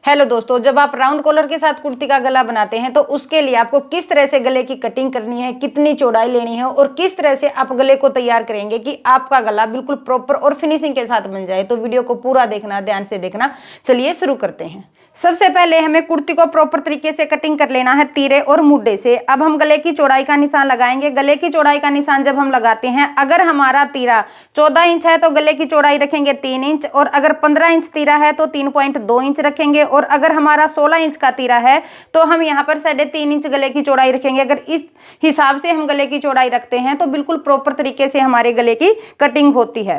Hello दोस्तों, जब आप राउंड कॉलर के साथ कुर्ती का गला बनाते हैं तो उसके लिए आपको किस तरह से गले की कटिंग करनी है, कितनी चौड़ाई लेनी है और किस तरह से आप गले को तैयार करेंगे कि आपका गला बिल्कुल प्रॉपर और फिनिशिंग के साथ बन जाए। तो वीडियो को पूरा देखना, ध्यान से देखना। चलिए शुरू करते हैं। सबसे पहले हमें कुर्ती को प्रॉपर तरीके से कटिंग कर लेना है तीरे और मुड्ढे से। अब हम गले की चौड़ाई का निशान लगाएंगे। गले की चौड़ाई का निशान जब हम लगाते हैं, अगर हमारा तीरा 14 इंच है तो गले की चौड़ाई रखेंगे 3 इंच, और अगर 15 इंच तीरा है तो 3.2 इंच रखेंगे, और अगर हमारा 16 इंच का तीरा है तो हम यहाँ पर 3.5 इंच गले की चौड़ाई रखेंगे। अगर इस हिसाब से हम गले की चौड़ाई रखते हैं तो बिल्कुल प्रॉपर तरीके से हमारे गले की कटिंग होती है।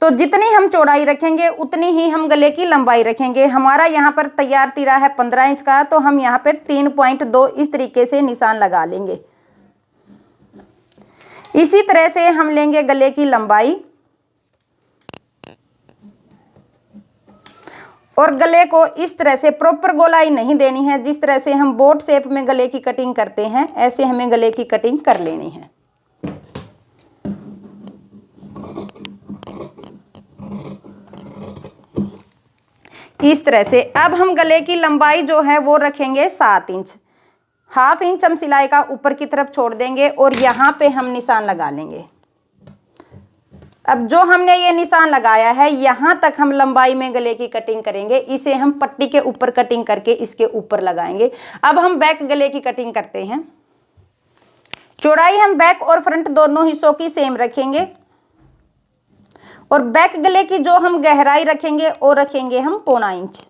तो जितनी हम चौड़ाई रखेंगे उतनी ही हम गले की लंबाई रखेंगे। हमारा यहाँ पर तैयार तीरा है 15 इंच का, तो हम यहाँ पर 3.2 इस तरीके से निशान लगा लेंगे। इसी तरह से हम लेंगे गले की लंबाई, और गले को इस तरह से प्रॉपर गोलाई नहीं देनी है। जिस तरह से हम बोट शेप में गले की कटिंग करते हैं, ऐसे हमें गले की कटिंग कर लेनी है। इस तरह से अब हम गले की लंबाई जो है वो रखेंगे 7 इंच। हाफ इंच हम सिलाई का ऊपर की तरफ छोड़ देंगे और यहाँ पे हम निशान लगा लेंगे। अब जो हमने ये निशान लगाया है, यहाँ तक हम लंबाई में गले की कटिंग करेंगे। इसे हम पट्टी के ऊपर कटिंग करके इसके ऊपर लगाएंगे। अब हम बैक गले की कटिंग करते हैं। चौड़ाई हम बैक और फ्रंट दोनों हिस्सों की सेम रखेंगे, और बैक गले की जो हम गहराई रखेंगे वो रखेंगे हम 0.25 इंच।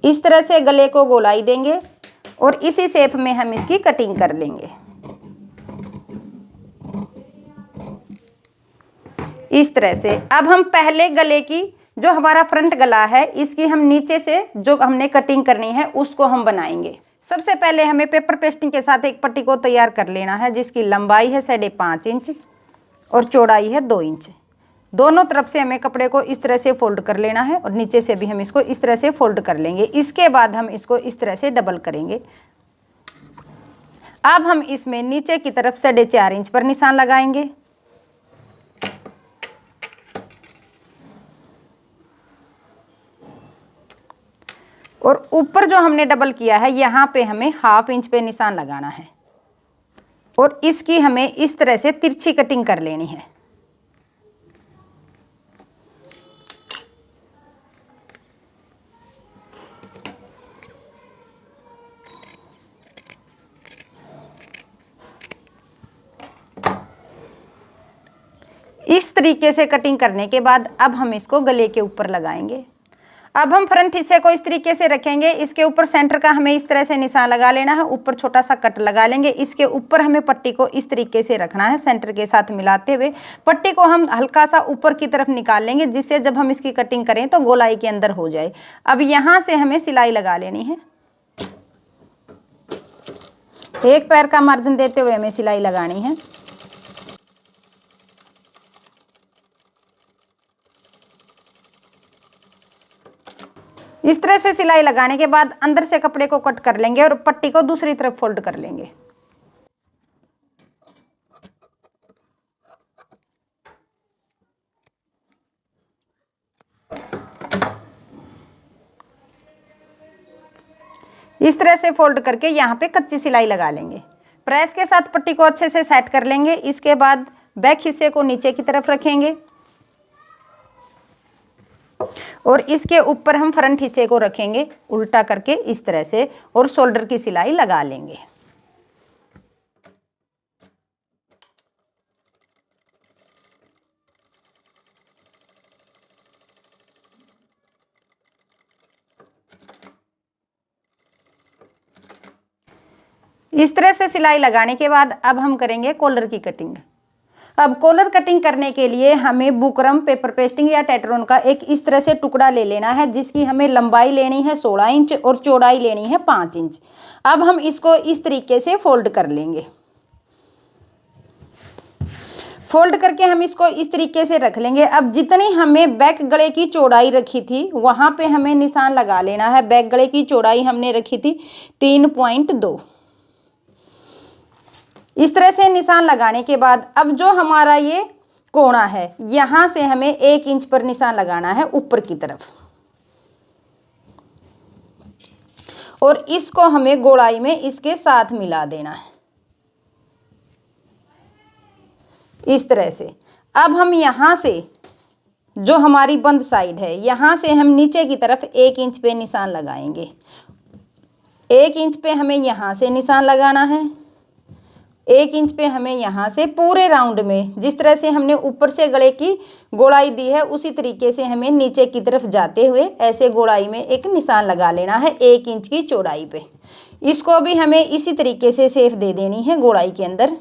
इस तरह से गले को गोलाई देंगे और इसी शेप में हम इसकी कटिंग कर लेंगे। इस तरह से अब हम पहले गले की जो हमारा फ्रंट गला है, इसकी हम नीचे से जो हमने कटिंग करनी है उसको हम बनाएंगे। सबसे पहले हमें पेपर पेस्टिंग के साथ एक पट्टी को तैयार कर लेना है, जिसकी लंबाई है 5.5 इंच और चौड़ाई है 2 इंच। दोनों तरफ से हमें कपड़े को इस तरह से फोल्ड कर लेना है, और नीचे से भी हम इसको इस तरह से फोल्ड कर लेंगे। इसके बाद हम इसको इस तरह से डबल करेंगे। अब हम इसमें नीचे की तरफ 4.5 इंच पर निशान लगाएंगे। और ऊपर जो हमने डबल किया है, यहाँ पे हमें हाफ इंच पे निशान लगाना है, और इसकी हमें इस तरह से तिरछी कटिंग कर लेनी है। इस तरीके से कटिंग करने के बाद अब हम इसको गले के ऊपर लगाएंगे। अब हम फ्रंट हिस्से को इस तरीके से रखेंगे। इसके ऊपर सेंटर का हमें इस तरह से निशान लगा लेना है, ऊपर छोटा सा कट लगा लेंगे। इसके ऊपर हमें पट्टी को इस तरीके से रखना है, सेंटर के साथ मिलाते हुए। पट्टी को हम हल्का सा ऊपर की तरफ निकाल लेंगे, जिससे जब हम इसकी कटिंग करें तो गोलाई के अंदर हो जाए। अब यहाँ से हमें सिलाई लगा लेनी है। एक पैर का मार्जिन देते हुए हमें सिलाई लगानी है। इस तरह से सिलाई लगाने के बाद अंदर से कपड़े को कट कर लेंगे और पट्टी को दूसरी तरफ फोल्ड कर लेंगे। इस तरह से फोल्ड करके यहाँ पे कच्ची सिलाई लगा लेंगे। प्रेस के साथ पट्टी को अच्छे से सेट कर लेंगे। इसके बाद बैक हिस्से को नीचे की तरफ रखेंगे, और इसके ऊपर हम फ्रंट हिस्से को रखेंगे उल्टा करके इस तरह से, और शोल्डर की सिलाई लगा लेंगे। इस तरह से सिलाई लगाने के बाद अब हम करेंगे कॉलर की कटिंग। अब कॉलर कटिंग करने के लिए हमें बुकरम, पेपर पेस्टिंग या टेट्रोन का एक इस तरह से टुकड़ा ले लेना है, जिसकी हमें लंबाई लेनी है 16 इंच और चौड़ाई लेनी है 5 इंच। अब हम इसको इस तरीके से फोल्ड कर लेंगे। फोल्ड करके हम इसको इस तरीके से रख लेंगे। अब जितनी हमें बैक गले की चौड़ाई रखी थी, वहाँ पे हमें निशान लगा लेना है। बैक गले की चौड़ाई हमने रखी थी 3.2। इस तरह से निशान लगाने के बाद अब जो हमारा ये कोना है, यहां से हमें 1 इंच पर निशान लगाना है ऊपर की तरफ, और इसको हमें गोलाई में इसके साथ मिला देना है इस तरह से। अब हम यहां से जो हमारी बंद साइड है, यहां से हम नीचे की तरफ 1 इंच पे निशान लगाएंगे। 1 इंच पे हमें यहां से निशान लगाना है, 1 इंच पे हमें यहाँ से पूरे राउंड में, जिस तरह से हमने ऊपर से गले की गोलाई दी है उसी तरीके से हमें नीचे की तरफ जाते हुए ऐसे गोलाई में एक निशान लगा लेना है 1 इंच की चौड़ाई पे। इसको भी हमें इसी तरीके से शेप दे देनी है गोलाई के अंदर।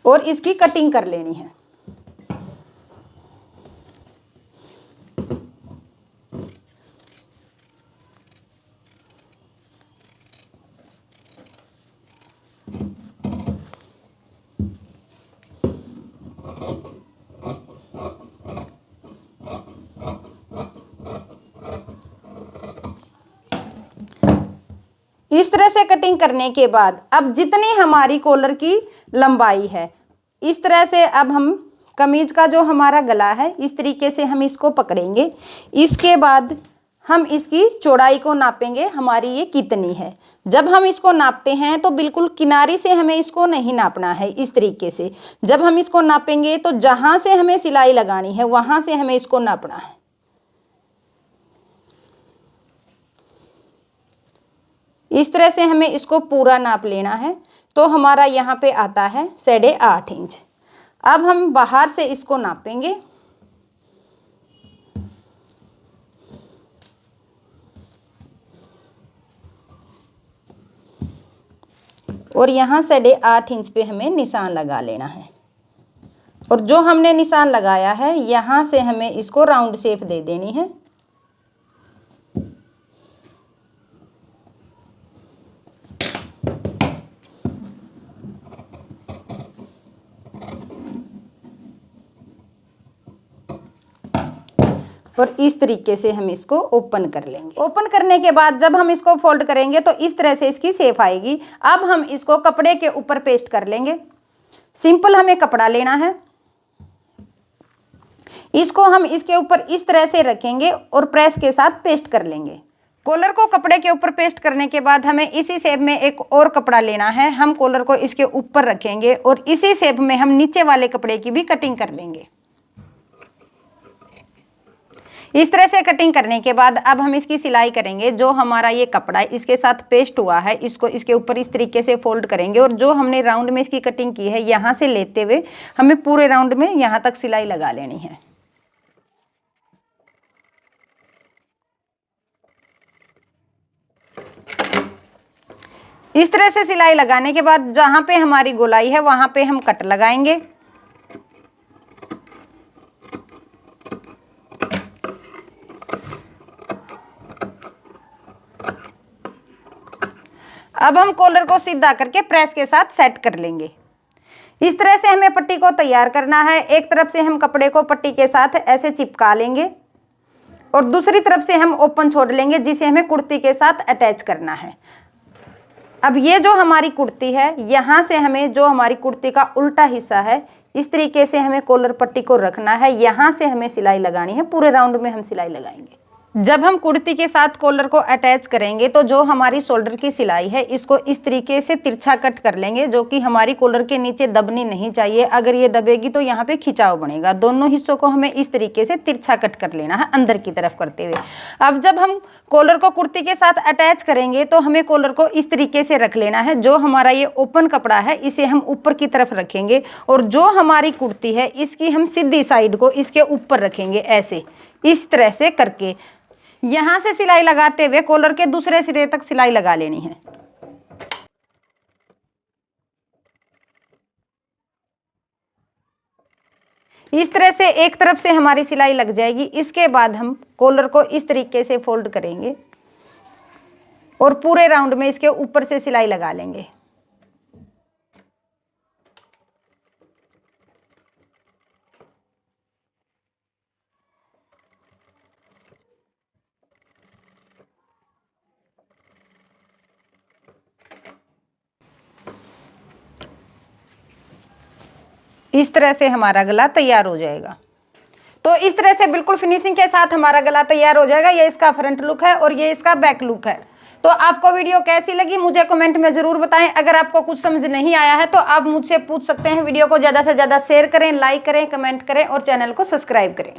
और इसकी कटिंग कर लेनी है। इस तरह से कटिंग करने के बाद अब जितनी हमारी कॉलर की लंबाई है, इस तरह से अब हम कमीज का जो हमारा गला है इस तरीके से हम इसको पकड़ेंगे। इसके बाद हम इसकी चौड़ाई को नापेंगे, हमारी ये कितनी है। जब हम इसको नापते हैं तो बिल्कुल किनारी से हमें इसको नहीं नापना है, इस तरीके से जब हम इसको नापेंगे तो जहाँ से हमें सिलाई लगानी है वहाँ से हमें इसको नापना है। इस तरह से हमें इसको पूरा नाप लेना है। तो हमारा यहाँ पे आता है 8.5 इंच। अब हम बाहर से इसको नापेंगे और यहाँ 8.5 इंच पे हमें निशान लगा लेना है। और जो हमने निशान लगाया है यहाँ से हमें इसको राउंड शेप दे देनी है। और इस तरीके से हम इसको ओपन कर लेंगे। ओपन करने के बाद जब हम इसको फोल्ड करेंगे तो इस तरह से इसकी शेप आएगी। अब हम इसको कपड़े के ऊपर पेस्ट कर लेंगे। सिंपल हमें कपड़ा लेना है, इसको हम इसके ऊपर इस तरह से रखेंगे और प्रेस के साथ पेस्ट कर लेंगे। कॉलर को कपड़े के ऊपर पेस्ट करने के बाद हमें इसी शेप में एक और कपड़ा लेना है। हम कॉलर को इसके ऊपर रखेंगे और इसी शेप में हम नीचे वाले कपड़े की भी कटिंग कर लेंगे। इस तरह से कटिंग करने के बाद अब हम इसकी सिलाई करेंगे। जो हमारा ये कपड़ा इसके साथ पेस्ट हुआ है इसको इसके ऊपर इस तरीके से फोल्ड करेंगे और जो हमने राउंड में इसकी कटिंग की है यहाँ से लेते हुए हमें पूरे राउंड में यहाँ तक सिलाई लगा लेनी है। इस तरह से सिलाई लगाने के बाद जहाँ पे हमारी गोलाई है वहाँ पे हम कट लगाएंगे। अब हम कॉलर को सीधा करके प्रेस के साथ सेट कर लेंगे। इस तरह से हमें पट्टी को तैयार करना है। एक तरफ से हम कपड़े को पट्टी के साथ ऐसे चिपका लेंगे और दूसरी तरफ से हम ओपन छोड़ लेंगे जिसे हमें कुर्ती के साथ अटैच करना है। अब ये जो हमारी कुर्ती है यहाँ से हमें जो हमारी कुर्ती का उल्टा हिस्सा है इस तरीके से हमें कॉलर पट्टी को रखना है। यहाँ से हमें सिलाई लगानी है, पूरे राउंड में हम सिलाई लगाएंगे। जब हम कुर्ती के साथ कॉलर को अटैच करेंगे तो जो हमारी शोल्डर की सिलाई है इसको इस तरीके से तिरछा कट कर लेंगे, जो कि हमारी कॉलर के नीचे दबनी नहीं चाहिए। अगर ये दबेगी तो यहाँ पे खिंचाव बनेगा। दोनों हिस्सों को हमें इस तरीके से तिरछा कट कर लेना है अंदर की तरफ करते हुए। अब जब हम कॉलर को कुर्ती के साथ अटैच करेंगे तो हमें कॉलर को इस तरीके से रख लेना है। जो हमारा ये ओपन कपड़ा है इसे हम ऊपर की तरफ रखेंगे और जो हमारी कुर्ती है इसकी हम सीधी साइड को इसके ऊपर रखेंगे, ऐसे इस तरह से करके यहां से सिलाई लगाते हुए कॉलर के दूसरे सिरे तक सिलाई लगा लेनी है। इस तरह से एक तरफ से हमारी सिलाई लग जाएगी। इसके बाद हम कॉलर को इस तरीके से फोल्ड करेंगे और पूरे राउंड में इसके ऊपर से सिलाई लगा लेंगे। इस तरह से हमारा गला तैयार हो जाएगा। तो इस तरह से बिल्कुल फिनिशिंग के साथ हमारा गला तैयार हो जाएगा। ये इसका फ्रंट लुक है और ये इसका बैक लुक है। तो आपको वीडियो कैसी लगी मुझे कमेंट में जरूर बताएं। अगर आपको कुछ समझ नहीं आया है तो आप मुझसे पूछ सकते हैं। वीडियो को ज़्यादा से ज़्यादा शेयर करें, लाइक करें, कमेंट करें और चैनल को सब्सक्राइब करें।